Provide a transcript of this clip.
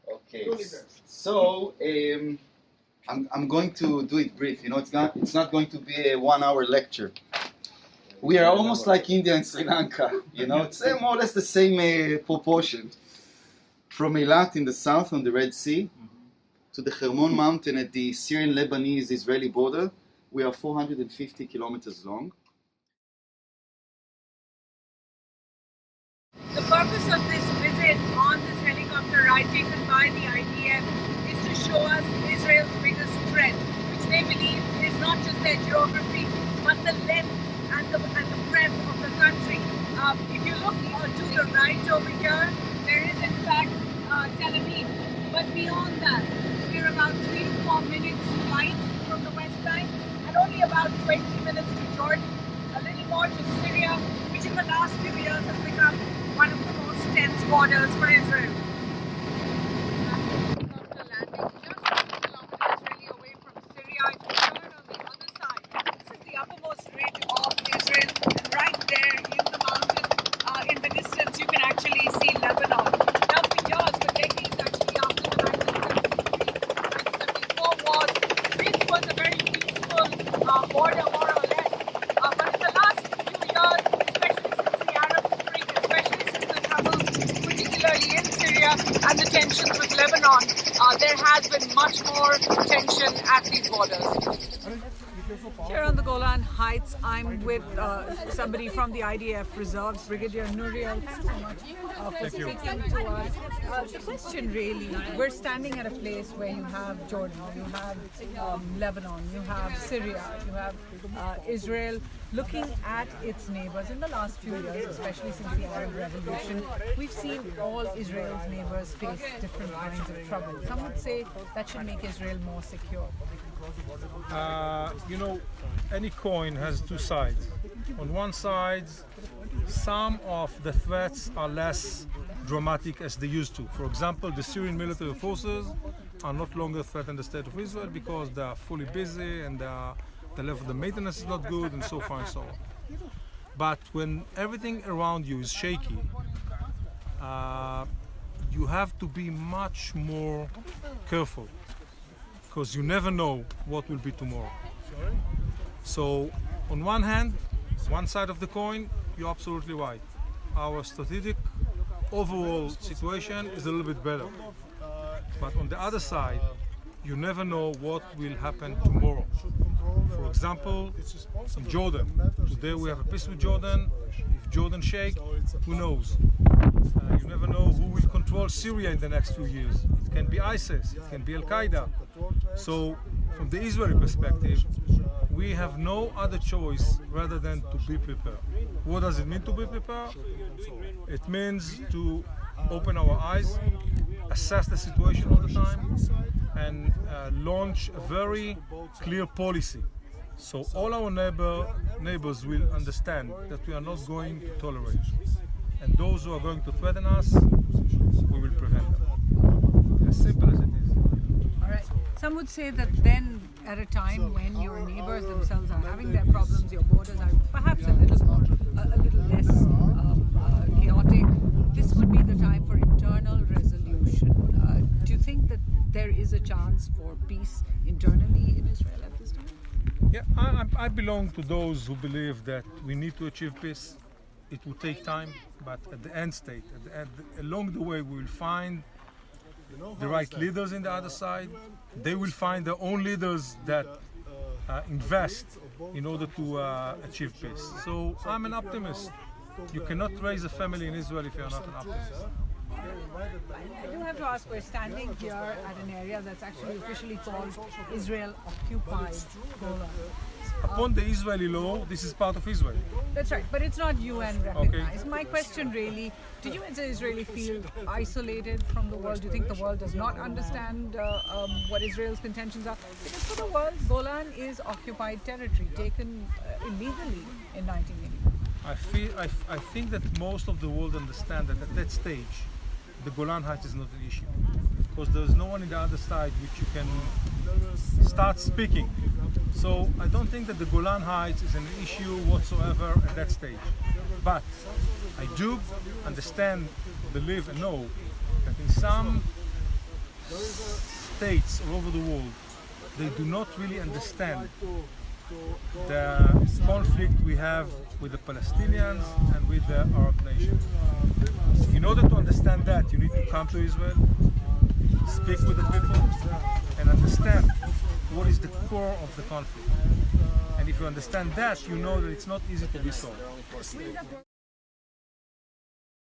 Okay, so I'm going to do it brief. You know, it's not going to be a 1 hour lecture. We are almost like India and Sri Lanka. You know, it's more or less the same proportion. From Eilat in the south on the Red Sea to the Hermon mountain at the Syrian-Lebanese-Israeli border, we are 450 kilometers long. The purpose of this visit on this helicopter ride taken by the IDF is to show us Israel's biggest threat, which they believe is not just their geography, but the length and the breadth of the country. If you look to the right over here, there is in fact Tel Aviv. But beyond that, we're about 3 to 4 minutes flight from the West Bank and only about 20 minutes to Jordan, a little more to Syria, which in the last few years has become one of the most tense borders for Israel. Helicopter landing just 2 kilometers really away from Syria. If you turn on the other side, this is the uppermost ridge of Israel, and right there in the mountain, in the distance, you can actually see Lebanon. Now for years, for decades actually, after the 1973-1974 wars, this was a very peaceful border, more or less. But in the last few years, especially since the Arab Spring, especially since the troubles, particularly in Syria, and the tensions with Lebanon, there has been much more tension at these borders. Here on the Golan Heights, I'm with somebody from the IDF Reserves, Brigadier Nuriel. Thanks so much for speaking to us. The question really, we're standing at a place where you have Jordan, you have Lebanon, you have Syria, you have Israel. Looking at its neighbors in the last few years, especially since the Arab Revolution, we've seen all Israel's neighbors face different kinds of trouble. Some would say that should make Israel more secure. You know, any coin has two sides. On one side, some of the threats are less dramatic as they used to. For example, the Syrian military forces are not longer threatening the state of Israel because they are fully busy and the level of the maintenance is not good and so far and so on. But when everything around you is shaky, you have to be much more careful, because you never know what will be tomorrow. So on one hand, one side of the coin, you're absolutely right. Our strategic overall situation is a little bit better. But on the other side, you never know what will happen tomorrow. For example, in Jordan, today we have a peace with Jordan. If Jordan shake, who knows? You never know who will control Syria in the next few years. It can be ISIS, it can be Al-Qaeda. So from the Israeli perspective, we have no other choice rather than to be prepared. What does it mean to be prepared? It means to open our eyes, assess the situation all the time, and launch a very clear policy. So all our neighbors will understand that we are not going to tolerate. And those who are going to threaten us, we will prevent them. As simple as it is. All right. Some would say that then, at a time when your neighbors themselves are having their problems, your borders are perhaps a little less chaotic, this would be the time for internal resolution. Do you think that there is a chance for peace internally in Israel at this time? Yeah, I belong to those who believe that we need to achieve peace. It will take time, but at the end state, along the way, we will find the right leaders in the other side. They will find their own leaders that invest in order to achieve peace. So I'm an optimist. You cannot raise a family in Israel if you're not an optimist. I do have to ask, we're standing here at an area that's actually officially called Israel-occupied Golan. Upon the Israeli law, this is part of Israel. That's right, but it's not UN recognized. Okay. My question really, do you as an Israeli feel isolated from the world? Do you think the world does not understand what Israel's contentions are? Because for the world, Golan is occupied territory, taken illegally in 1980. I think that most of the world understand that at that stage, the Golan Heights is not an issue. Because there's no one on the other side which you can start speaking. So I don't think that the Golan Heights is an issue whatsoever at that stage. But I do understand, believe and know that in some states all over the world, they do not really understand the conflict we have with the Palestinians and with the Arab nations. In order to understand that, you need to come to Israel, speak with the people, and understand what is the core of the conflict. And if you understand that, you know that it's not easy to be solved.